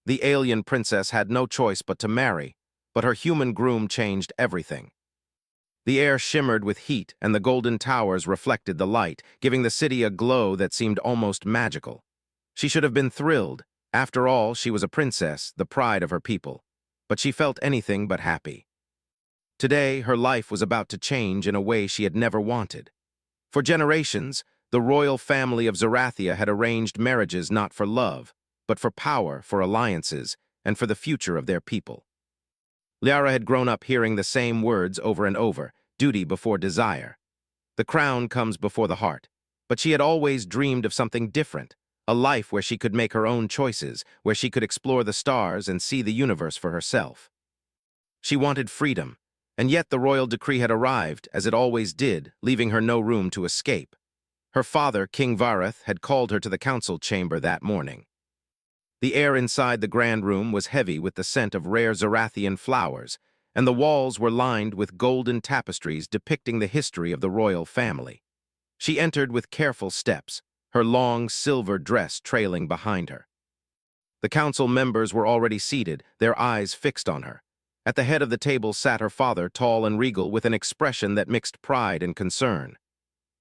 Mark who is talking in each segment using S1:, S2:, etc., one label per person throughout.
S1: The alien princess had no choice but to marry, but her human groom changed everything. The air shimmered with heat, and the golden towers reflected the light, giving the city a glow that seemed almost magical. She should have been thrilled. After all, she was a princess, the pride of her people. But she felt anything but happy. Today, her life was about to change in a way she had never wanted. For generations, the royal family of Zarathia had arranged marriages not for love, but for power, for alliances, and for the future of their people. Liara had grown up hearing the same words over and over: duty before desire. The crown comes before the heart. But she had always dreamed of something different, a life where she could make her own choices, where she could explore the stars and see the universe for herself. She wanted freedom, and yet the royal decree had arrived, as it always did, leaving her no room to escape. Her father, King Vareth, had called her to the council chamber that morning. The air inside the grand room was heavy with the scent of rare Zarathian flowers, and the walls were lined with golden tapestries depicting the history of the royal family. She entered with careful steps, her long silver dress trailing behind her. The council members were already seated, their eyes fixed on her. At the head of the table sat her father, tall and regal, with an expression that mixed pride and concern.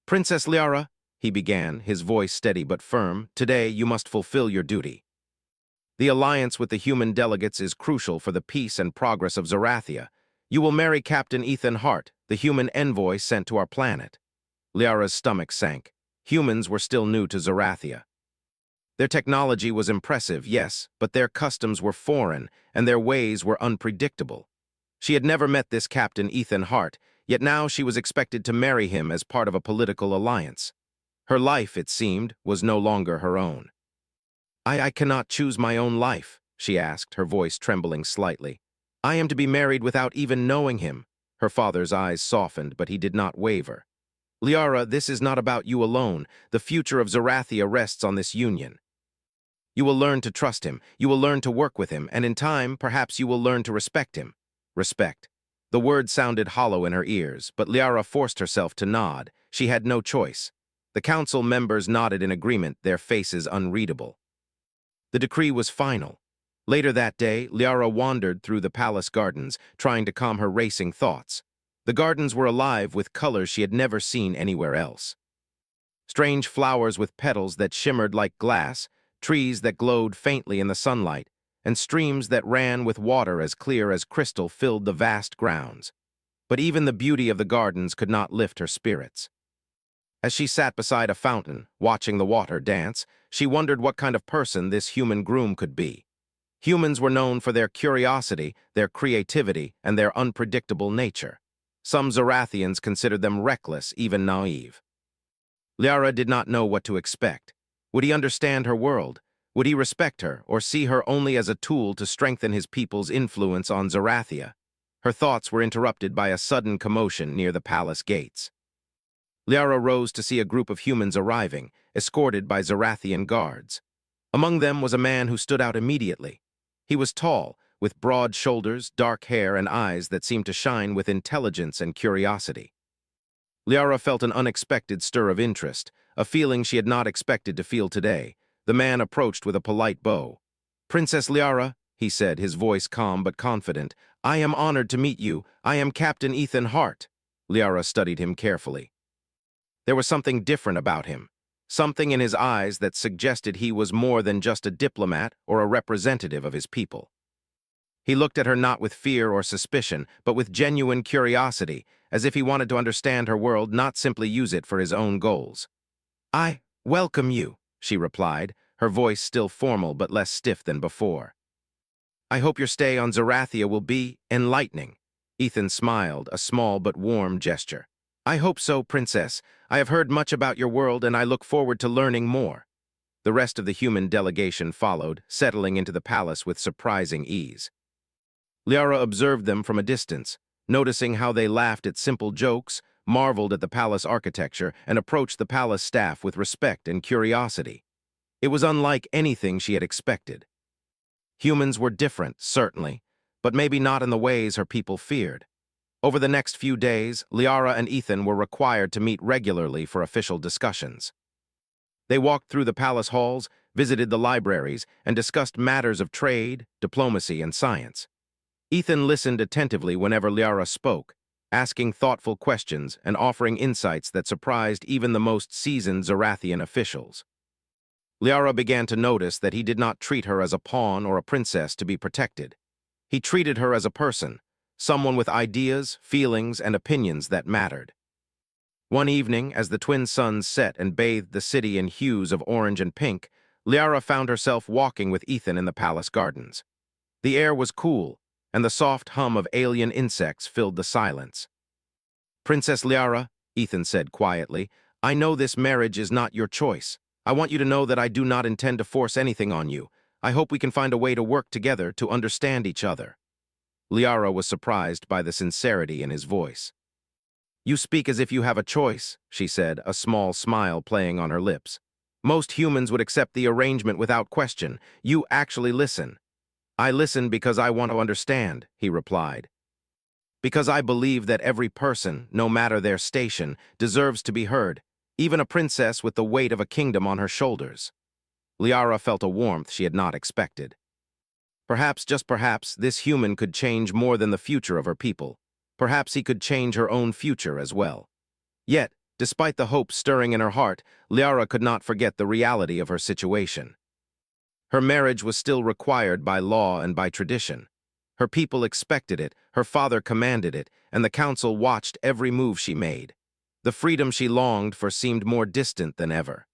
S1: "Princess Liara," he began, his voice steady but firm, "today you must fulfill your duty. The alliance with the human delegates is crucial for the peace and progress of Zarathia. You will marry Captain Ethan Hart, the human envoy sent to our planet." Liara's stomach sank. Humans were still new to Zarathia. Their technology was impressive, yes, but their customs were foreign, and their ways were unpredictable. She had never met this Captain Ethan Hart, yet now she was expected to marry him as part of a political alliance. Her life, it seemed, was no longer her own. I cannot choose my own life," she asked, her voice trembling slightly. "I am to be married without even knowing him." Her father's eyes softened, but he did not waver. "Liara, this is not about you alone. The future of Zarathia rests on this union. You will learn to trust him, you will learn to work with him, and in time, perhaps you will learn to respect him." Respect. The word sounded hollow in her ears, but Liara forced herself to nod. She had no choice. The council members nodded in agreement, their faces unreadable. The decree was final. Later that day, Liara wandered through the palace gardens, trying to calm her racing thoughts. The gardens were alive with colors she had never seen anywhere else. Strange flowers with petals that shimmered like glass, trees that glowed faintly in the sunlight, and streams that ran with water as clear as crystal filled the vast grounds. But even the beauty of the gardens could not lift her spirits. As she sat beside a fountain, watching the water dance, she wondered what kind of person this human groom could be. Humans were known for their curiosity, their creativity, and their unpredictable nature. Some Zarathians considered them reckless, even naive. Liara did not know what to expect. Would he understand her world? Would he respect her, or see her only as a tool to strengthen his people's influence on Zarathia? Her thoughts were interrupted by a sudden commotion near the palace gates. Liara rose to see a group of humans arriving, escorted by Zarathian guards. Among them was a man who stood out immediately. He was tall, with broad shoulders, dark hair, and eyes that seemed to shine with intelligence and curiosity. Liara felt an unexpected stir of interest, a feeling she had not expected to feel today. The man approached with a polite bow. "Princess Liara," he said, his voice calm but confident, "I am honored to meet you. I am Captain Ethan Hart." Liara studied him carefully. There was something different about him, something in his eyes that suggested he was more than just a diplomat or a representative of his people. He looked at her not with fear or suspicion, but with genuine curiosity, as if he wanted to understand her world, not simply use it for his own goals. "I welcome you," she replied, her voice still formal but less stiff than before. "I hope your stay on Zarathia will be enlightening." Ethan smiled, a small but warm gesture. "I hope so, Princess. I have heard much about your world, and I look forward to learning more." The rest of the human delegation followed, settling into the palace with surprising ease. Liara observed them from a distance, noticing how they laughed at simple jokes, marveled at the palace architecture, and approached the palace staff with respect and curiosity. It was unlike anything she had expected. Humans were different, certainly, but maybe not in the ways her people feared. Over the next few days, Liara and Ethan were required to meet regularly for official discussions. They walked through the palace halls, visited the libraries, and discussed matters of trade, diplomacy, and science. Ethan listened attentively whenever Liara spoke, asking thoughtful questions and offering insights that surprised even the most seasoned Zarathian officials. Liara began to notice that he did not treat her as a pawn or a princess to be protected. He treated her as a person, someone with ideas, feelings, and opinions that mattered. One evening, as the twin suns set and bathed the city in hues of orange and pink, Liara found herself walking with Ethan in the palace gardens. The air was cool, and the soft hum of alien insects filled the silence. "Princess Liara," Ethan said quietly, "I know this marriage is not your choice. I want you to know that I do not intend to force anything on you. I hope we can find a way to work together to understand each other." Liara was surprised by the sincerity in his voice. "You speak as if you have a choice," she said, a small smile playing on her lips. "Most humans would accept the arrangement without question. You actually listen." "I listen because I want to understand," he replied. "Because I believe that every person, no matter their station, deserves to be heard, even a princess with the weight of a kingdom on her shoulders." Liara felt a warmth she had not expected. Perhaps, just perhaps, this human could change more than the future of her people. Perhaps he could change her own future as well. Yet, despite the hope stirring in her heart, Liara could not forget the reality of her situation. Her marriage was still required by law and by tradition. Her people expected it, her father commanded it, and the council watched every move she made. The freedom she longed for seemed more distant than ever.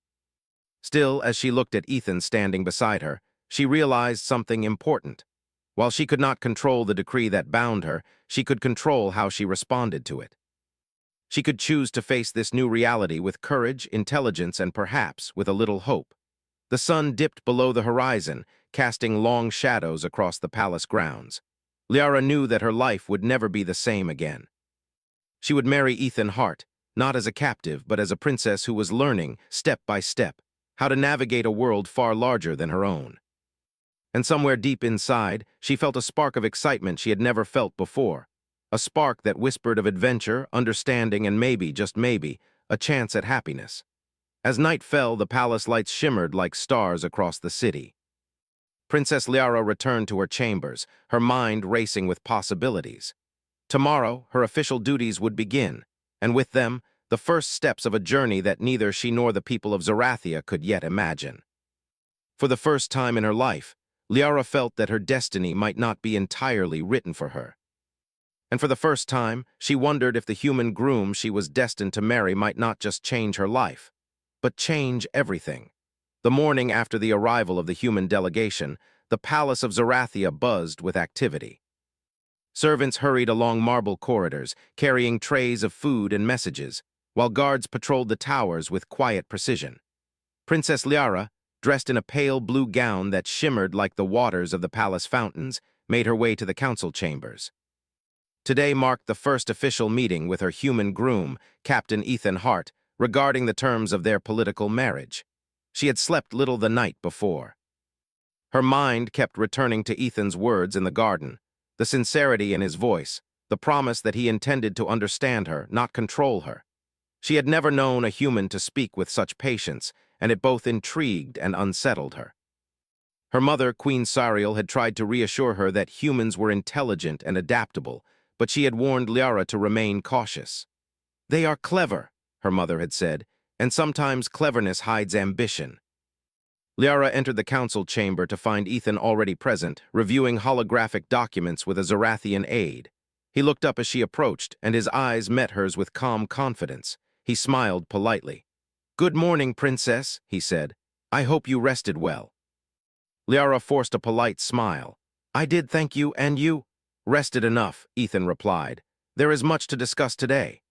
S1: Still, as she looked at Ethan standing beside her, she realized something important. While she could not control the decree that bound her, she could control how she responded to it. She could choose to face this new reality with courage, intelligence, and perhaps with a little hope. The sun dipped below the horizon, casting long shadows across the palace grounds. Liara knew that her life would never be the same again. She would marry Ethan Hart, not as a captive, but as a princess who was learning, step by step, how to navigate a world far larger than her own. And somewhere deep inside, she felt a spark of excitement she had never felt before. A spark that whispered of adventure, understanding, and maybe, just maybe, a chance at happiness. As night fell, the palace lights shimmered like stars across the city. Princess Liara returned to her chambers, her mind racing with possibilities. Tomorrow, her official duties would begin, and with them, the first steps of a journey that neither she nor the people of Zarathia could yet imagine. For the first time in her life, Liara felt that her destiny might not be entirely written for her. And for the first time, she wondered if the human groom she was destined to marry might not just change her life, but change everything. The morning after the arrival of the human delegation, the palace of Zarathia buzzed with activity. Servants hurried along marble corridors, carrying trays of food and messages, while guards patrolled the towers with quiet precision. Princess Liara, dressed in a pale blue gown that shimmered like the waters of the palace fountains, made her way to the council chambers. Today marked the first official meeting with her human groom, Captain Ethan Hart, regarding the terms of their political marriage. She had slept little the night before. Her mind kept returning to Ethan's words in the garden, the sincerity in his voice, the promise that he intended to understand her, not control her. She had never known a human to speak with such patience, and it both intrigued and unsettled her. Her mother, Queen Sariel, had tried to reassure her that humans were intelligent and adaptable, but she had warned Liara to remain cautious. "They are clever," her mother had said, "and sometimes cleverness hides ambition." Liara entered the council chamber to find Ethan already present, reviewing holographic documents with a Zarathian aide. He looked up as she approached, and his eyes met hers with calm confidence. He smiled politely. "Good morning, Princess," he said. "I hope you rested well." Liara forced a polite smile. "I did, thank you, and you?" "Rested enough," Ethan replied. "There is much to discuss today."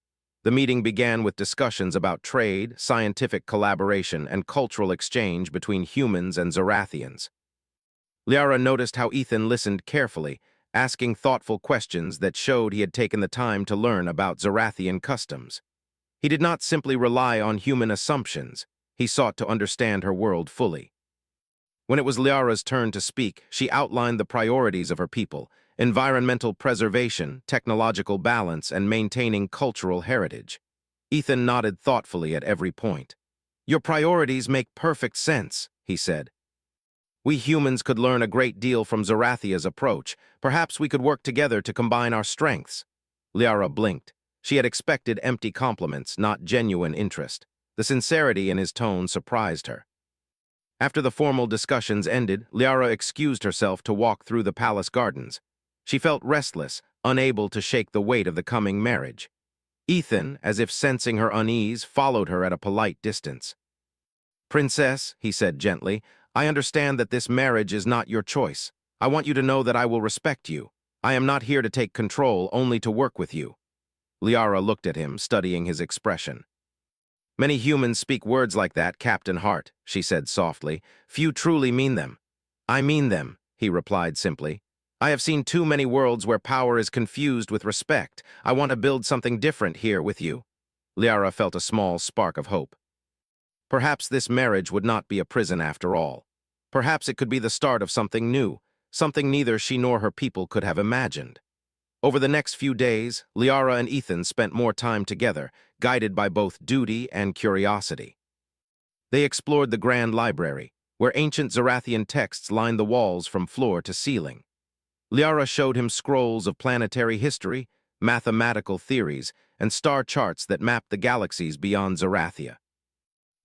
S1: The meeting began with discussions about trade, scientific collaboration, and cultural exchange between humans and Zarathians. Liara noticed how Ethan listened carefully, asking thoughtful questions that showed he had taken the time to learn about Zarathian customs. He did not simply rely on human assumptions, he sought to understand her world fully. When it was Liara's turn to speak, she outlined the priorities of her people: environmental preservation, technological balance, and maintaining cultural heritage. Ethan nodded thoughtfully at every point. Your priorities make perfect sense, he said. We humans could learn a great deal from Zarathia's approach. Perhaps we could work together to combine our strengths. Liara blinked. She had expected empty compliments, not genuine interest. The sincerity in his tone surprised her. After the formal discussions ended, Liara excused herself to walk through the palace gardens. She felt restless, unable to shake the weight of the coming marriage. Ethan, as if sensing her unease, followed her at a polite distance. "Princess," he said gently, "I understand that this marriage is not your choice. I want you to know that I will respect you. I am not here to take control, only to work with you." Liara looked at him, studying his expression. "Many humans speak words like that, Captain Hart," she said softly. "Few truly mean them." "I mean them," he replied simply. "I have seen too many worlds where power is confused with respect. I want to build something different here with you." Liara felt a small spark of hope. Perhaps this marriage would not be a prison after all. Perhaps it could be the start of something new, something neither she nor her people could have imagined. Over the next few days, Liara and Ethan spent more time together, guided by both duty and curiosity. They explored the Grand Library, where ancient Zarathian texts lined the walls from floor to ceiling. Liara showed him scrolls of planetary history, mathematical theories, and star charts that mapped the galaxies beyond Zarathia.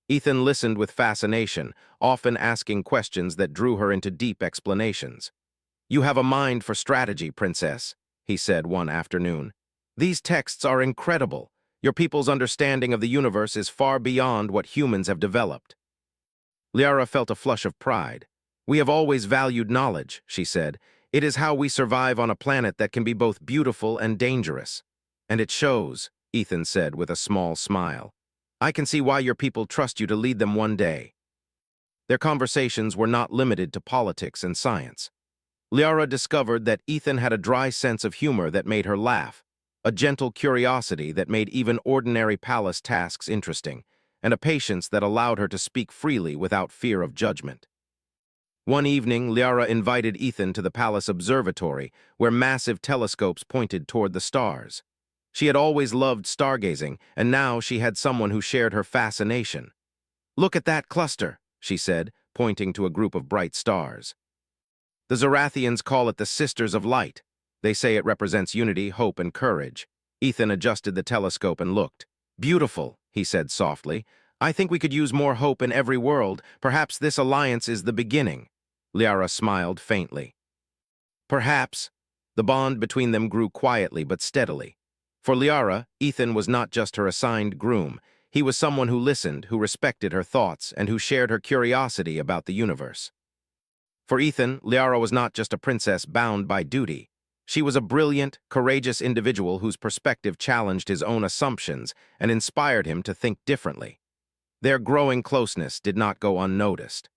S1: Ethan listened with fascination, often asking questions that drew her into deep explanations. "You have a mind for strategy, Princess," he said one afternoon. "These texts are incredible. Your people's understanding of the universe is far beyond what humans have developed." Liara felt a flush of pride. "We have always valued knowledge," she said. "It is how we survive on a planet that can be both beautiful and dangerous." "And it shows," Ethan said with a small smile. "I can see why your people trust you to lead them one day." Their conversations were not limited to politics and science. Liara discovered that Ethan had a dry sense of humor that made her laugh, a gentle curiosity that made even ordinary palace tasks interesting, and a patience that allowed her to speak freely without fear of judgment. One evening, Liara invited Ethan to the palace observatory, where massive telescopes pointed toward the stars. She had always loved stargazing, and now she had someone who shared her fascination. "Look at that cluster," she said, pointing to a group of bright stars. "The Zarathians call it the Sisters of Light. They say it represents unity, hope, and courage." Ethan adjusted the telescope and looked. "Beautiful," he said softly. "I think we could use more hope in every world. Perhaps this alliance is the beginning." Liara smiled faintly. "Perhaps." The bond between them grew quietly but steadily. For Liara, Ethan was not just her assigned groom. He was someone who listened, who respected her thoughts, and who shared her curiosity about the universe. For Ethan, Liara was not just a princess bound by duty. She was a brilliant, courageous individual whose perspective challenged his own assumptions and inspired him to think differently. Their growing closeness did not go unnoticed.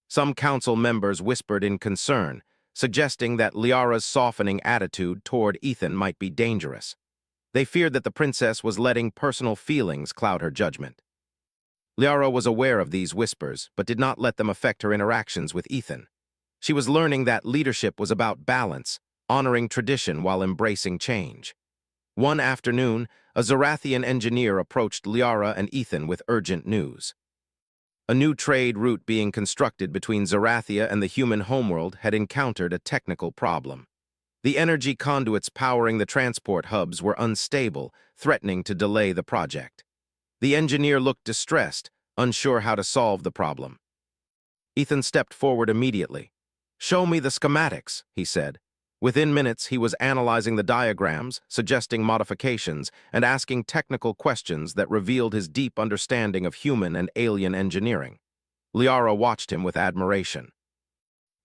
S1: Some council members whispered in concern, suggesting that Liara's softening attitude toward Ethan might be dangerous. They feared that the princess was letting personal feelings cloud her judgment. Liara was aware of these whispers, but did not let them affect her interactions with Ethan. She was learning that leadership was about balance, honoring tradition while embracing change. One afternoon, a Zarathian engineer approached Liara and Ethan with urgent news. A new trade route being constructed between Zarathia and the human homeworld had encountered a technical problem. The energy conduits powering the transport hubs were unstable, threatening to delay the project. The engineer looked distressed, unsure how to solve the problem. Ethan stepped forward immediately. "Show me the schematics," he said. Within minutes, he was analyzing the diagrams, suggesting modifications, and asking technical questions that revealed his deep understanding of human and alien engineering. Liara watched him with admiration.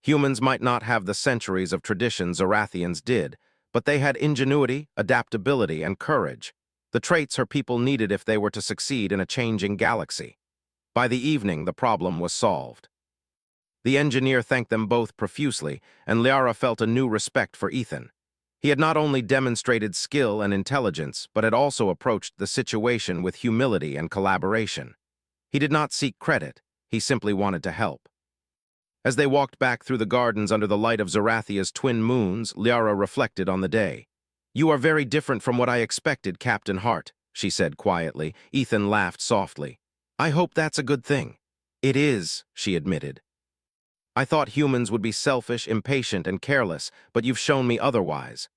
S1: Humans might not have the centuries of tradition Zarathians did, but they had ingenuity, adaptability, and courage, the traits her people needed if they were to succeed in a changing galaxy. By the evening, the problem was solved. The engineer thanked them both profusely, and Liara felt a new respect for Ethan. He had not only demonstrated skill and intelligence, but had also approached the situation with humility and collaboration. He did not seek credit, he simply wanted to help. As they walked back through the gardens under the light of Zarathia's twin moons, Liara reflected on the day. "You are very different from what I expected, Captain Hart," she said quietly. Ethan laughed softly. I hope that's a good thing. It is, she admitted. I thought humans would be selfish, impatient, and careless, but you've shown me otherwise.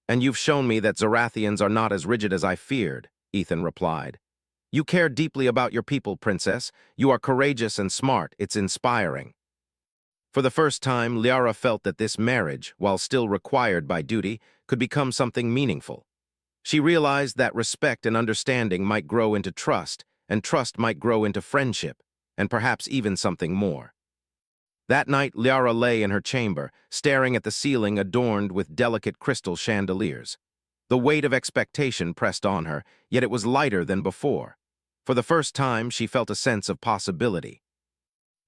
S1: And you've shown me that Zarathians are not as rigid as I feared, Ethan replied. You care deeply about your people, Princess. You are courageous and smart. It's inspiring. For the first time, Liara felt that this marriage, while still required by duty, could become something meaningful. She realized that respect and understanding might grow into trust, and trust might grow into friendship, and perhaps even something more. That night, Liara lay in her chamber, staring at the ceiling adorned with delicate crystal chandeliers. The weight of expectation pressed on her, yet it was lighter than before. For the first time, she felt a sense of possibility.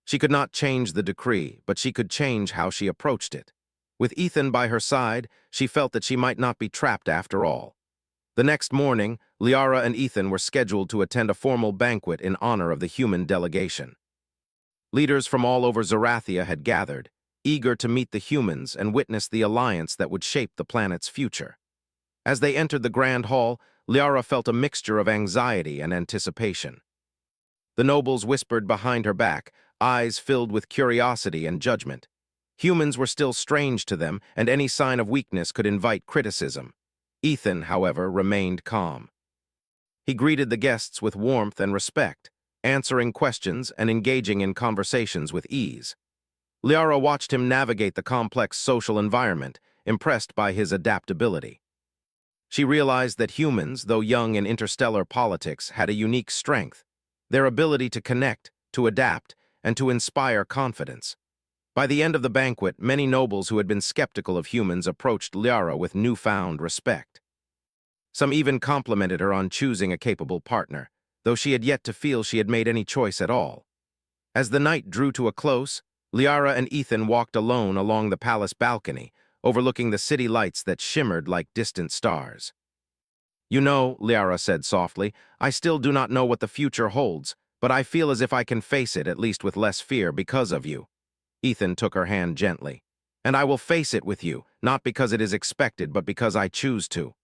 S1: She could not change the decree, but she could change how she approached it. With Ethan by her side, she felt that she might not be trapped after all. The next morning, Liara and Ethan were scheduled to attend a formal banquet in honor of the human delegation. Leaders from all over Zarathia had gathered, eager to meet the humans and witness the alliance that would shape the planet's future. As they entered the grand hall, Liara felt a mixture of anxiety and anticipation. The nobles whispered behind her back, eyes filled with curiosity and judgment. Humans were still strange to them, and any sign of weakness could invite criticism. Ethan, however, remained calm. He greeted the guests with warmth and respect, answering questions and engaging in conversations with ease. Liara watched him navigate the complex social environment, impressed by his adaptability. She realized that humans, though young in interstellar politics, had a unique strength: their ability to connect, to adapt, and to inspire confidence. By the end of the banquet, many nobles who had been skeptical of humans approached Liara with newfound respect. Some even complimented her on choosing a capable partner, though she had yet to feel she had made any choice at all. As the night drew to a close, Liara and Ethan walked alone along the palace balcony, overlooking the city lights that shimmered like distant stars. You know, Liara said softly, I still do not know what the future holds, but I feel as if I can face it, at least with less fear, because of you. Ethan took her hand gently. And I will face it with you, not because it is expected, but because I choose to.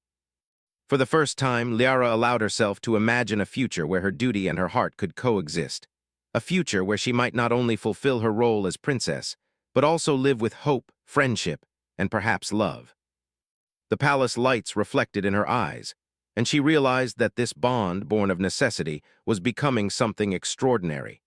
S1: For the first time, Liara allowed herself to imagine a future where her duty and her heart could coexist. A future where she might not only fulfill her role as princess, but also live with hope, friendship, and perhaps love. The palace lights reflected in her eyes, and she realized that this bond, born of necessity, was becoming something extraordinary.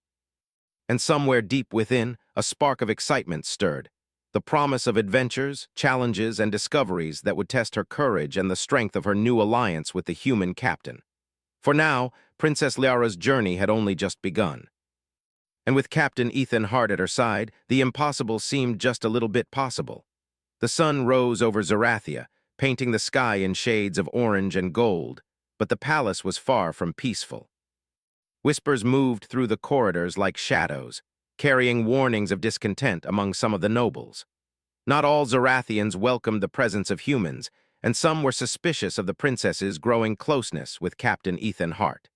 S1: And somewhere deep within, a spark of excitement stirred, the promise of adventures, challenges, and discoveries that would test her courage and the strength of her new alliance with the human captain. For now, Princess Liara's journey had only just begun. And with Captain Ethan Hart at her side, the impossible seemed just a little bit possible. The sun rose over Zarathia, painting the sky in shades of orange and gold, but the palace was far from peaceful. Whispers moved through the corridors like shadows, carrying warnings of discontent among some of the nobles. Not all Zarathians welcomed the presence of humans, and some were suspicious of the princess's growing closeness with Captain Ethan Hart.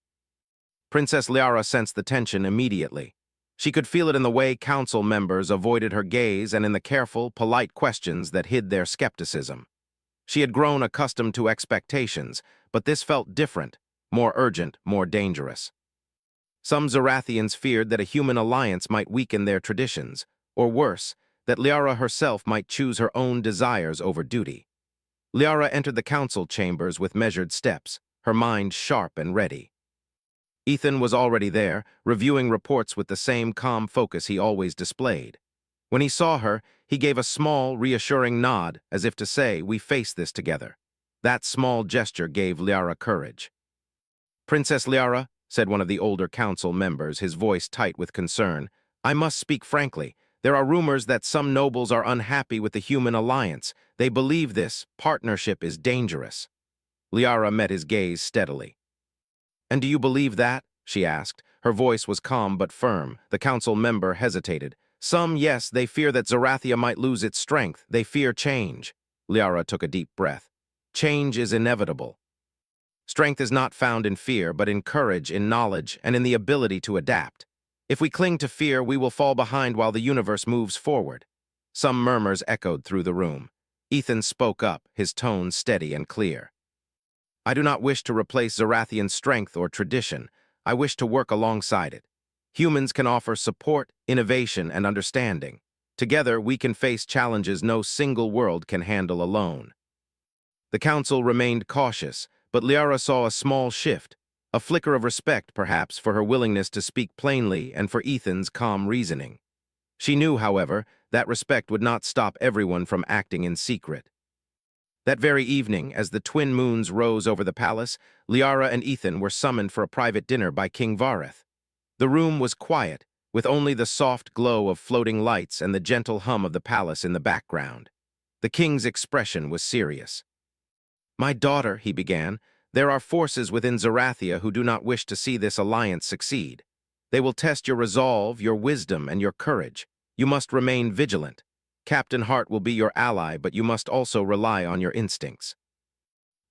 S1: Princess Liara sensed the tension immediately. She could feel it in the way council members avoided her gaze and in the careful, polite questions that hid their skepticism. She had grown accustomed to expectations, but this felt different, more urgent, more dangerous. Some Zarathians feared that a human alliance might weaken their traditions, or worse, that Liara herself might choose her own desires over duty. Liara entered the council chambers with measured steps, her mind sharp and ready. Ethan was already there, reviewing reports with the same calm focus he always displayed. When he saw her, he gave a small, reassuring nod, as if to say, "We face this together." That small gesture gave Liara courage. "Princess Liara," said one of the older council members, his voice tight with concern, "I must speak frankly. There are rumors that some nobles are unhappy with the human alliance. They believe this partnership is dangerous." Liara met his gaze steadily. "And do you believe that?" she asked. Her voice was calm but firm. The council member hesitated. "Some, yes, they fear that Zarathia might lose its strength. They fear change." Liara took a deep breath. "Change is inevitable. Strength is not found in fear, but in courage, in knowledge, and in the ability to adapt. If we cling to fear, we will fall behind while the universe moves forward." Some murmurs echoed through the room. Ethan spoke up, his tone steady and clear. "I do not wish to replace Zarathian strength or tradition. I wish to work alongside it. Humans can offer support, innovation, and understanding. Together, we can face challenges no single world can handle alone. The council remained cautious, but Liara saw a small shift, a flicker of respect, perhaps, for her willingness to speak plainly and for Ethan's calm reasoning. She knew, however, that respect would not stop everyone from acting in secret. That very evening, as the twin moons rose over the palace, Liara and Ethan were summoned for a private dinner by King Vareth. The room was quiet, with only the soft glow of floating lights and the gentle hum of the palace in the background. The king's expression was serious. "My daughter," he began, "there are forces within Zarathia who do not wish to see this alliance succeed. They will test your resolve, your wisdom, and your courage. You must remain vigilant. Captain Hart will be your ally, but you must also rely on your instincts."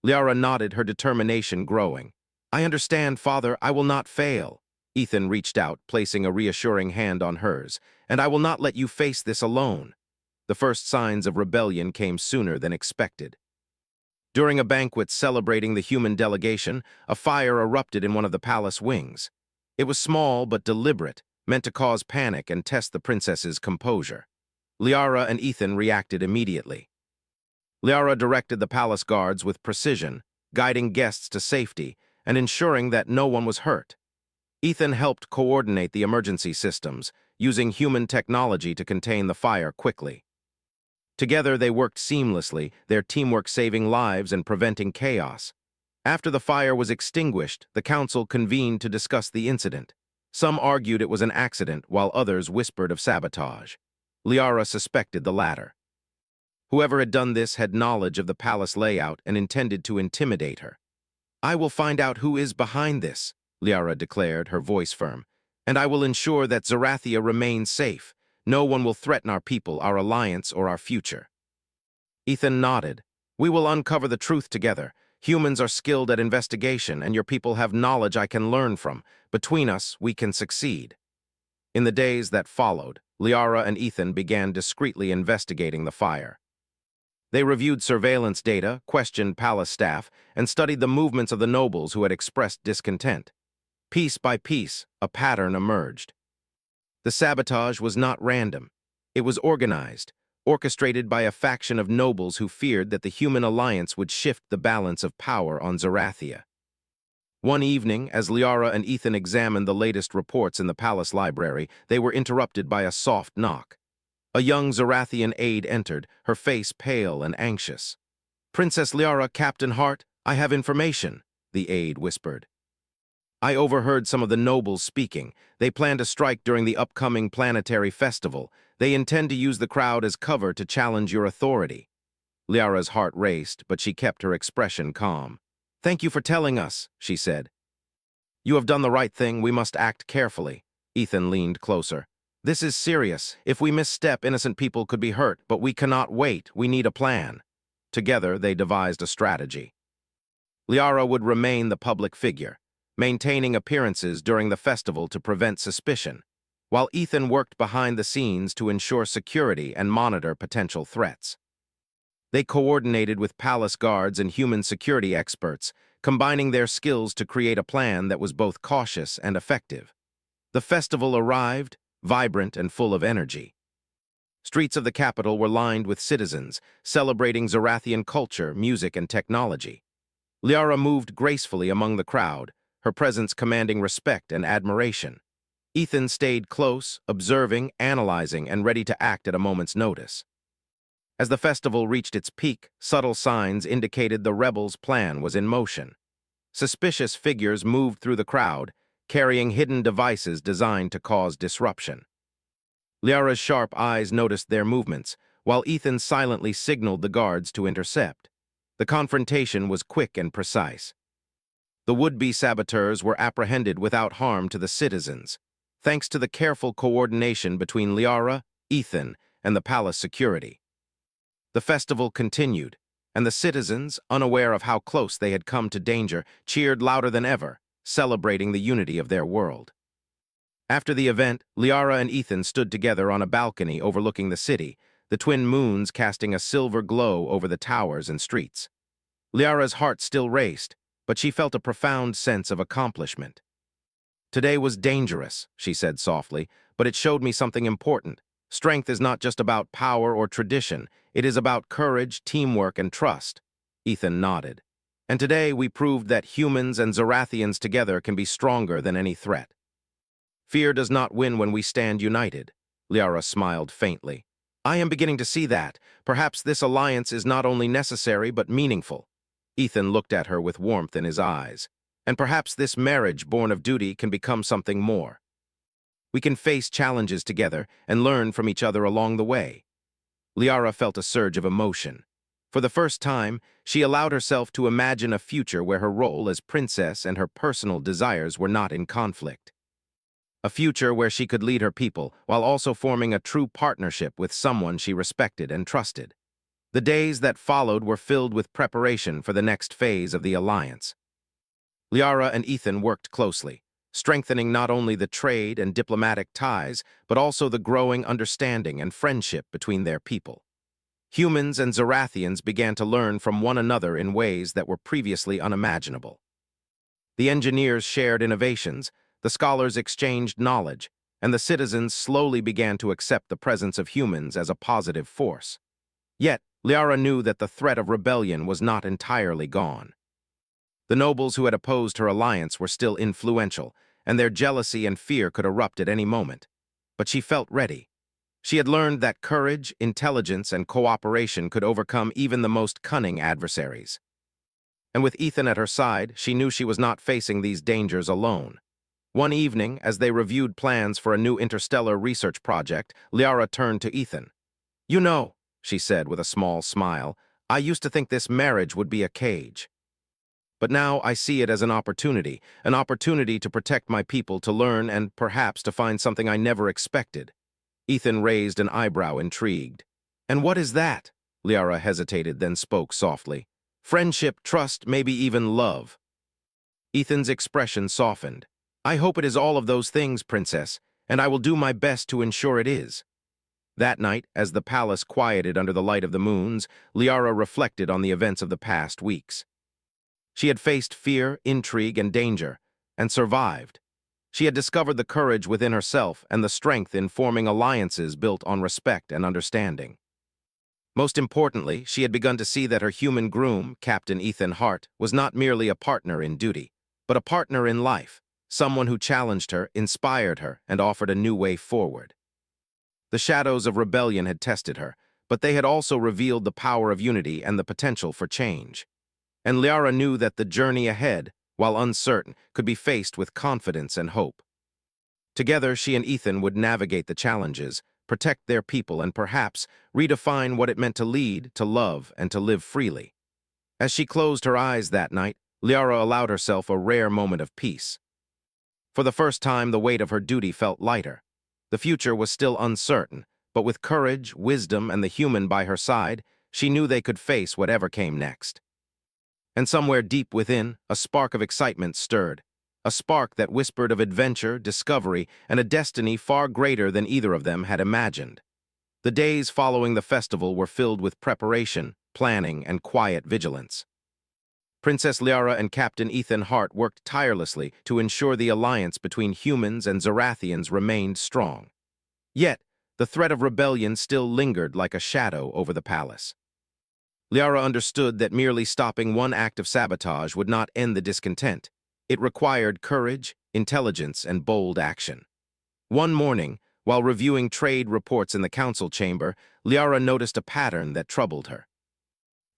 S1: Liara nodded, her determination growing. "I understand, Father. I will not fail." Ethan reached out, placing a reassuring hand on hers. "And I will not let you face this alone." The first signs of rebellion came sooner than expected. During a banquet celebrating the human delegation, a fire erupted in one of the palace wings. It was small but deliberate, meant to cause panic and test the princess's composure. Liara and Ethan reacted immediately. Liara directed the palace guards with precision, guiding guests to safety and ensuring that no one was hurt. Ethan helped coordinate the emergency systems, using human technology to contain the fire quickly. Together, they worked seamlessly, their teamwork saving lives and preventing chaos. After the fire was extinguished, the council convened to discuss the incident. Some argued it was an accident, while others whispered of sabotage. Liara suspected the latter. Whoever had done this had knowledge of the palace layout and intended to intimidate her. "I will find out who is behind this," Liara declared, her voice firm, "and I will ensure that Zarathia remains safe. No one will threaten our people, our alliance, or our future." Ethan nodded. "We will uncover the truth together. Humans are skilled at investigation, and your people have knowledge I can learn from. Between us, we can succeed." In the days that followed, Liara and Ethan began discreetly investigating the fire. They reviewed surveillance data, questioned palace staff, and studied the movements of the nobles who had expressed discontent. Piece by piece, a pattern emerged. The sabotage was not random. It was organized, orchestrated by a faction of nobles who feared that the human alliance would shift the balance of power on Zarathia. One evening, as Liara and Ethan examined the latest reports in the palace library, they were interrupted by a soft knock. A young Zarathian aide entered, her face pale and anxious. "Princess Liara, Captain Hart, I have information," the aide whispered. "I overheard some of the nobles speaking. They plan to strike during the upcoming planetary festival. They intend to use the crowd as cover to challenge your authority." Liara's heart raced, but she kept her expression calm. "Thank you for telling us," she said. "You have done the right thing. We must act carefully." Ethan leaned closer. "This is serious. If we misstep, innocent people could be hurt, but we cannot wait. We need a plan." Together, they devised a strategy. Liara would remain the public figure, maintaining appearances during the festival to prevent suspicion, while Ethan worked behind the scenes to ensure security and monitor potential threats. They coordinated with palace guards and human security experts, combining their skills to create a plan that was both cautious and effective. The festival arrived, vibrant and full of energy. Streets of the capital were lined with citizens, celebrating Zarathian culture, music, and technology. Liara moved gracefully among the crowd, her presence commanding respect and admiration. Ethan stayed close, observing, analyzing, and ready to act at a moment's notice. As the festival reached its peak, subtle signs indicated the rebels' plan was in motion. Suspicious figures moved through the crowd, carrying hidden devices designed to cause disruption. Liara's sharp eyes noticed their movements, while Ethan silently signaled the guards to intercept. The confrontation was quick and precise. The would-be saboteurs were apprehended without harm to the citizens, thanks to the careful coordination between Liara, Ethan, and the palace security. The festival continued, and the citizens, unaware of how close they had come to danger, cheered louder than ever, celebrating the unity of their world. After the event, Liara and Ethan stood together on a balcony overlooking the city, the twin moons casting a silver glow over the towers and streets. Liara's heart still raced, but she felt a profound sense of accomplishment. Today was dangerous, she said softly, but it showed me something important. Strength is not just about power or tradition. It is about courage, teamwork, and trust. Ethan nodded. And today we proved that humans and Zarathians together can be stronger than any threat. Fear does not win when we stand united. Liara smiled faintly. I am beginning to see that. Perhaps this alliance is not only necessary but meaningful. Ethan looked at her with warmth in his eyes. And perhaps this marriage born of duty can become something more. We can face challenges together and learn from each other along the way. Liara felt a surge of emotion. For the first time, she allowed herself to imagine a future where her role as princess and her personal desires were not in conflict. A future where she could lead her people while also forming a true partnership with someone she respected and trusted. The days that followed were filled with preparation for the next phase of the alliance. Liara and Ethan worked closely, strengthening not only the trade and diplomatic ties, but also the growing understanding and friendship between their people. Humans and Zarathians began to learn from one another in ways that were previously unimaginable. The engineers shared innovations, the scholars exchanged knowledge, and the citizens slowly began to accept the presence of humans as a positive force. Yet, Liara knew that the threat of rebellion was not entirely gone. The nobles who had opposed her alliance were still influential, and their jealousy and fear could erupt at any moment. But she felt ready. She had learned that courage, intelligence, and cooperation could overcome even the most cunning adversaries. And with Ethan at her side, she knew she was not facing these dangers alone. One evening, as they reviewed plans for a new interstellar research project, Liara turned to Ethan. "You know," she said with a small smile, "I used to think this marriage would be a cage. But now I see it as an opportunity to protect my people, to learn, and perhaps to find something I never expected." Ethan raised an eyebrow, intrigued. "And what is that?" Liara hesitated, then spoke softly. "Friendship, trust, maybe even love." Ethan's expression softened. "I hope it is all of those things, Princess, and I will do my best to ensure it is." That night, as the palace quieted under the light of the moons, Liara reflected on the events of the past weeks. She had faced fear, intrigue, and danger, and survived. She had discovered the courage within herself and the strength in forming alliances built on respect and understanding. Most importantly, she had begun to see that her human groom, Captain Ethan Hart, was not merely a partner in duty, but a partner in life, someone who challenged her, inspired her, and offered a new way forward. The shadows of rebellion had tested her, but they had also revealed the power of unity and the potential for change. And Liara knew that the journey ahead, while uncertain, could be faced with confidence and hope. Together, she and Ethan would navigate the challenges, protect their people, and perhaps redefine what it meant to lead, to love, and to live freely. As she closed her eyes that night, Liara allowed herself a rare moment of peace. For the first time, the weight of her duty felt lighter. The future was still uncertain, but with courage, wisdom, and the human by her side, she knew they could face whatever came next. And somewhere deep within, a spark of excitement stirred, a spark that whispered of adventure, discovery, and a destiny far greater than either of them had imagined. The days following the festival were filled with preparation, planning, and quiet vigilance. Princess Liara and Captain Ethan Hart worked tirelessly to ensure the alliance between humans and Zarathians remained strong. Yet, the threat of rebellion still lingered like a shadow over the palace. Liara understood that merely stopping one act of sabotage would not end the discontent. It required courage, intelligence, and bold action. One morning, while reviewing trade reports in the council chamber, Liara noticed a pattern that troubled her.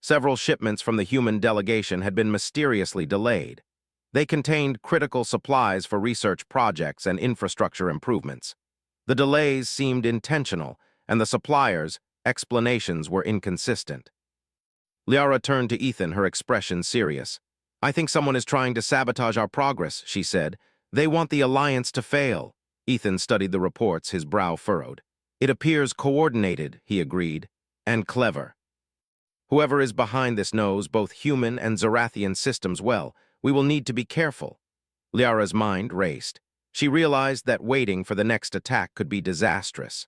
S1: Several shipments from the human delegation had been mysteriously delayed. They contained critical supplies for research projects and infrastructure improvements. The delays seemed intentional, and the suppliers' explanations were inconsistent. Liara turned to Ethan, her expression serious. "I think someone is trying to sabotage our progress," she said. "They want the alliance to fail." Ethan studied the reports, his brow furrowed. "It appears coordinated," he agreed, "and clever. Whoever is behind this knows both human and Zarathian systems well. We will need to be careful." Liara's mind raced. She realized that waiting for the next attack could be disastrous.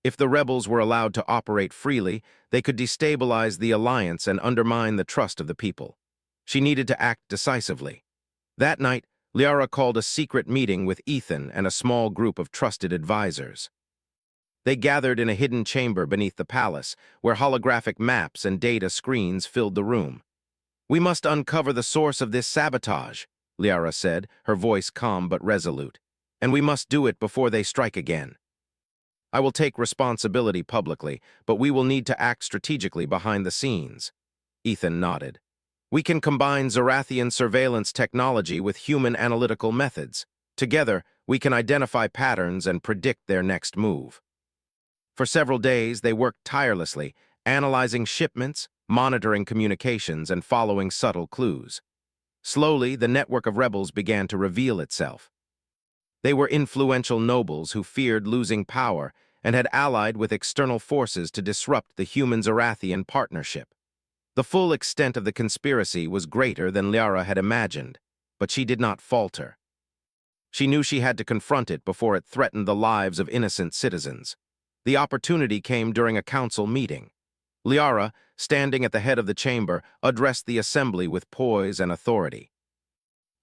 S1: If the rebels were allowed to operate freely, they could destabilize the alliance and undermine the trust of the people. She needed to act decisively. That night, Liara called a secret meeting with Ethan and a small group of trusted advisors. They gathered in a hidden chamber beneath the palace, where holographic maps and data screens filled the room. "We must uncover the source of this sabotage," Liara said, her voice calm but resolute. "And we must do it before they strike again. I will take responsibility publicly, but we will need to act strategically behind the scenes." Ethan nodded. "We can combine Zarathian surveillance technology with human analytical methods. Together, we can identify patterns and predict their next move." For several days, they worked tirelessly, analyzing shipments, monitoring communications, and following subtle clues. Slowly, the network of rebels began to reveal itself. They were influential nobles who feared losing power and had allied with external forces to disrupt the human-Zarathian partnership. The full extent of the conspiracy was greater than Liara had imagined, but she did not falter. She knew she had to confront it before it threatened the lives of innocent citizens. The opportunity came during a council meeting. Liara, standing at the head of the chamber, addressed the assembly with poise and authority.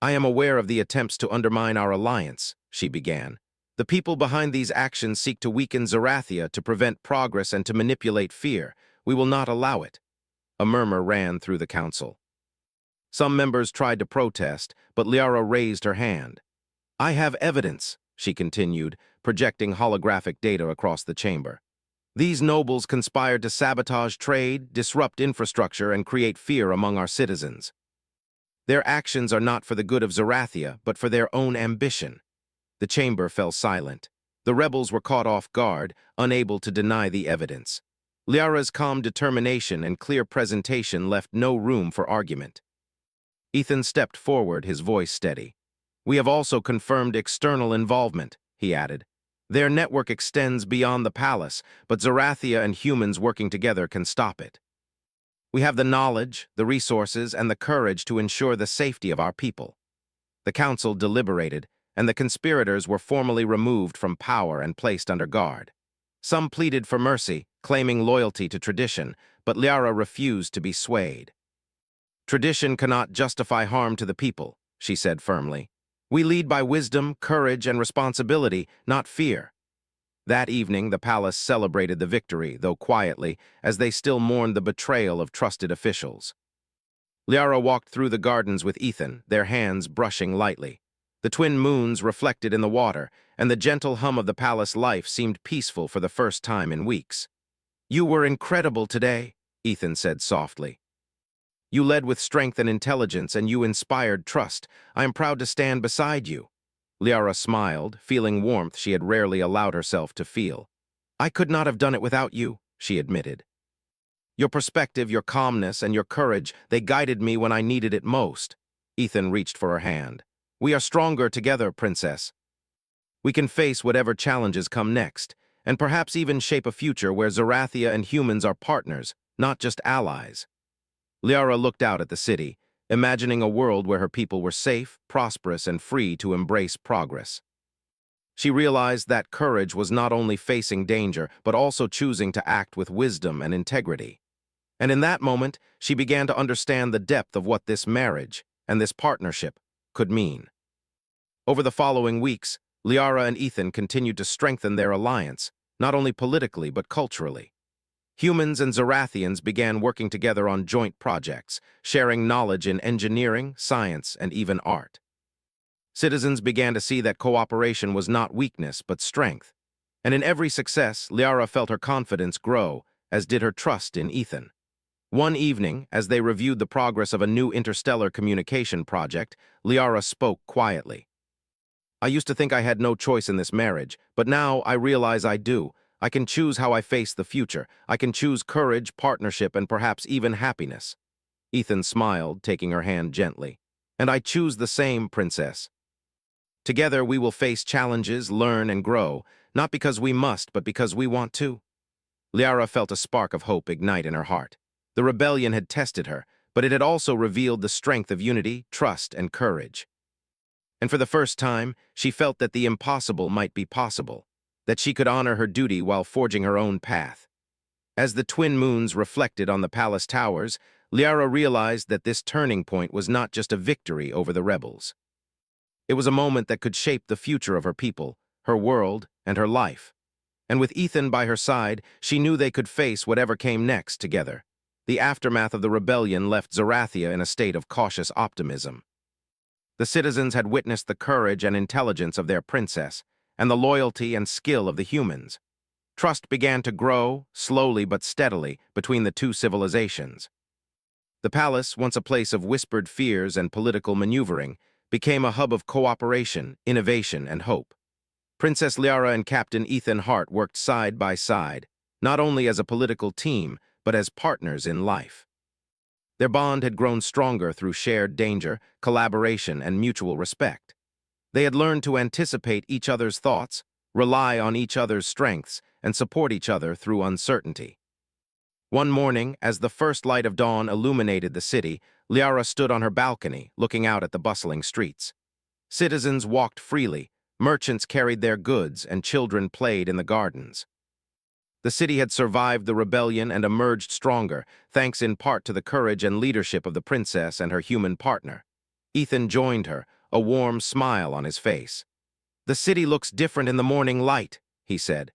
S1: "I am aware of the attempts to undermine our alliance," she began. "The people behind these actions seek to weaken Zarathia, to prevent progress and to manipulate fear. We will not allow it." A murmur ran through the council. Some members tried to protest, but Liara raised her hand. "I have evidence," she continued, projecting holographic data across the chamber. "These nobles conspired to sabotage trade, disrupt infrastructure, and create fear among our citizens. Their actions are not for the good of Zarathia, but for their own ambition." The chamber fell silent. The rebels were caught off guard, unable to deny the evidence. Liara's calm determination and clear presentation left no room for argument. Ethan stepped forward, his voice steady. "We have also confirmed external involvement," he added. "Their network extends beyond the palace, but Zarathia and humans working together can stop it. We have the knowledge, the resources, and the courage to ensure the safety of our people." The council deliberated, and the conspirators were formally removed from power and placed under guard. Some pleaded for mercy, claiming loyalty to tradition, but Liara refused to be swayed. "Tradition cannot justify harm to the people," she said firmly. "We lead by wisdom, courage, and responsibility, not fear." That evening, the palace celebrated the victory, though quietly, as they still mourned the betrayal of trusted officials. Liara walked through the gardens with Ethan, their hands brushing lightly. The twin moons reflected in the water, and the gentle hum of the palace life seemed peaceful for the first time in weeks. "You were incredible today," Ethan said softly. "You led with strength and intelligence, and you inspired trust. I am proud to stand beside you." Liara smiled, feeling warmth she had rarely allowed herself to feel. "I could not have done it without you," she admitted. "Your perspective, your calmness, and your courage, they guided me when I needed it most." Ethan reached for her hand. "We are stronger together, Princess. We can face whatever challenges come next, and perhaps even shape a future where Zarathia and humans are partners, not just allies." Liara looked out at the city, imagining a world where her people were safe, prosperous, and free to embrace progress. She realized that courage was not only facing danger, but also choosing to act with wisdom and integrity. And in that moment, she began to understand the depth of what this marriage and this partnership could mean. Over the following weeks, Liara and Ethan continued to strengthen their alliance, not only politically but culturally. Humans and Zarathians began working together on joint projects, sharing knowledge in engineering, science, and even art. Citizens began to see that cooperation was not weakness but strength, and in every success, Liara felt her confidence grow, as did her trust in Ethan. One evening, as they reviewed the progress of a new interstellar communication project, Liara spoke quietly. "I used to think I had no choice in this marriage, but now I realize I do. I can choose how I face the future. I can choose courage, partnership, and perhaps even happiness." Ethan smiled, taking her hand gently. "And I choose the same, Princess. Together we will face challenges, learn, and grow, not because we must, but because we want to." Liara felt a spark of hope ignite in her heart. The rebellion had tested her, but it had also revealed the strength of unity, trust, and courage. And for the first time, she felt that the impossible might be possible, that she could honor her duty while forging her own path. As the twin moons reflected on the palace towers, Liara realized that this turning point was not just a victory over the rebels. It was a moment that could shape the future of her people, her world, and her life. And with Ethan by her side, she knew they could face whatever came next together. The aftermath of the rebellion left Zarathia in a state of cautious optimism. The citizens had witnessed the courage and intelligence of their princess, and the loyalty and skill of the humans. Trust began to grow, slowly but steadily, between the two civilizations. The palace, once a place of whispered fears and political maneuvering, became a hub of cooperation, innovation, and hope. Princess Liara and Captain Ethan Hart worked side by side, not only as a political team, but as partners in life. Their bond had grown stronger through shared danger, collaboration, and mutual respect. They had learned to anticipate each other's thoughts, rely on each other's strengths, and support each other through uncertainty. One morning, as the first light of dawn illuminated the city, Liara stood on her balcony, looking out at the bustling streets. Citizens walked freely, merchants carried their goods, and children played in the gardens. The city had survived the rebellion and emerged stronger, thanks in part to the courage and leadership of the princess and her human partner. Ethan joined her, a warm smile on his face. "The city looks different in the morning light," he said.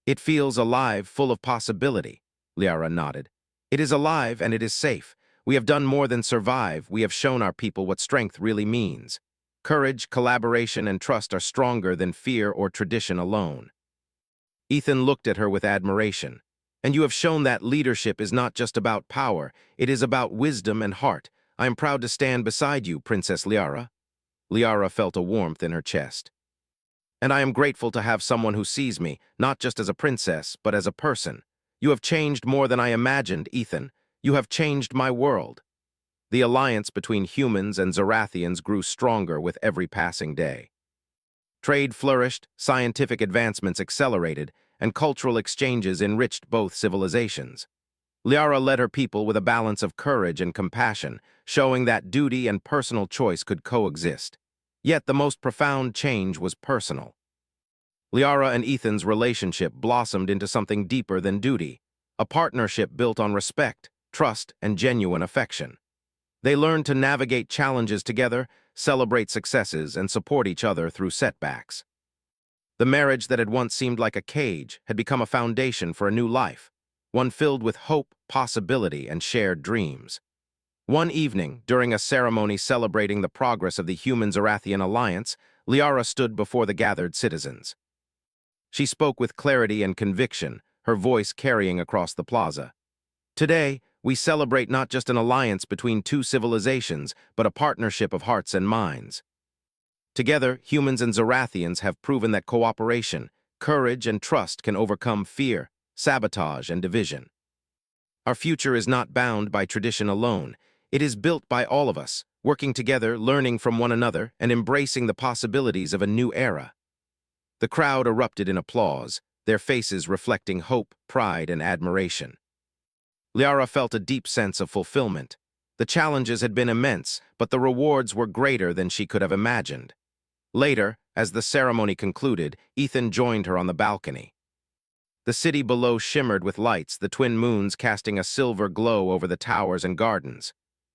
S1: "It feels alive, full of possibility," Liara nodded. "It is alive and it is safe. We have done more than survive. We have shown our people what strength really means. Courage, collaboration, and trust are stronger than fear or tradition alone." Ethan looked at her with admiration. "And you have shown that leadership is not just about power, it is about wisdom and heart. I am proud to stand beside you, Princess Liara." Liara felt a warmth in her chest. "And I am grateful to have someone who sees me, not just as a princess, but as a person. You have changed more than I imagined, Ethan. You have changed my world." The alliance between humans and Zarathians grew stronger with every passing day. Trade flourished, scientific advancements accelerated, and cultural exchanges enriched both civilizations. Liara led her people with a balance of courage and compassion, showing that duty and personal choice could coexist. Yet the most profound change was personal. Liara and Ethan's relationship blossomed into something deeper than duty, a partnership built on respect, trust, and genuine affection. They learned to navigate challenges together, celebrate successes, and support each other through setbacks. The marriage that had once seemed like a cage had become a foundation for a new life, one filled with hope, possibility, and shared dreams. One evening, during a ceremony celebrating the progress of the Human-Zarathian alliance, Liara stood before the gathered citizens. She spoke with clarity and conviction, her voice carrying across the plaza. "Today, we celebrate not just an alliance between two civilizations, but a partnership of hearts and minds. Together, humans and Zarathians have proven that cooperation, courage, and trust can overcome fear, sabotage, and division. Our future is not bound by tradition alone. It is built by all of us, working together, learning from one another, and embracing the possibilities of a new era." The crowd erupted in applause, their faces reflecting hope, pride, and admiration. Liara felt a deep sense of fulfillment. The challenges had been immense, but the rewards were greater than she could have imagined. Later, as the ceremony concluded, Ethan joined her on the balcony. The city below shimmered with lights, the twin moons casting a silver glow over the towers and gardens.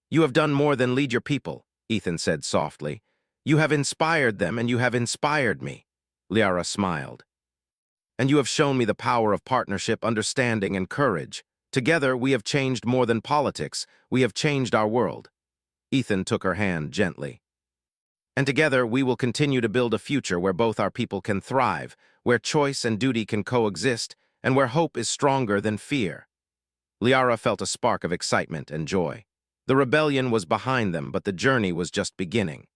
S1: "You have done more than lead your people," Ethan said softly. "You have inspired them, and you have inspired me." Liara smiled. "And you have shown me the power of partnership, understanding, and courage. Together, we have changed more than politics. We have changed our world." Ethan took her hand gently. "And together, we will continue to build a future where both our people can thrive, where choice and duty can coexist, and where hope is stronger than fear." Liara felt a spark of excitement and joy. The rebellion was behind them, but the journey was just beginning.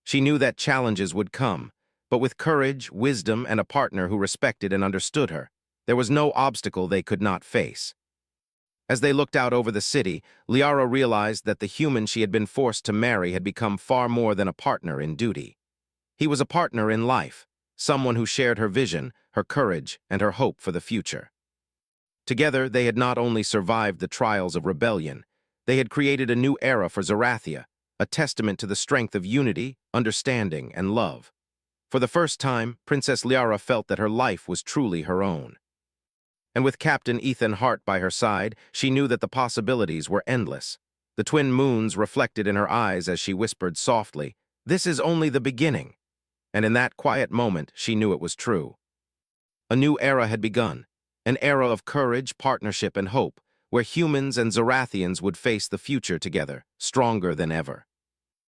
S1: She knew that challenges would come, but with courage, wisdom, and a partner who respected and understood her, there was no obstacle they could not face. As they looked out over the city, Liara realized that the human she had been forced to marry had become far more than a partner in duty. He was a partner in life, someone who shared her vision, her courage, and her hope for the future. Together, they had not only survived the trials of rebellion, they had created a new era for Zarathia, a testament to the strength of unity, understanding, and love. For the first time, Princess Liara felt that her life was truly her own. And with Captain Ethan Hart by her side, she knew that the possibilities were endless. The twin moons reflected in her eyes as she whispered softly, This is only the beginning. And in that quiet moment, she knew it was true. A new era had begun, an era of courage, partnership, and hope, where humans and Zarathians would face the future together, stronger than ever.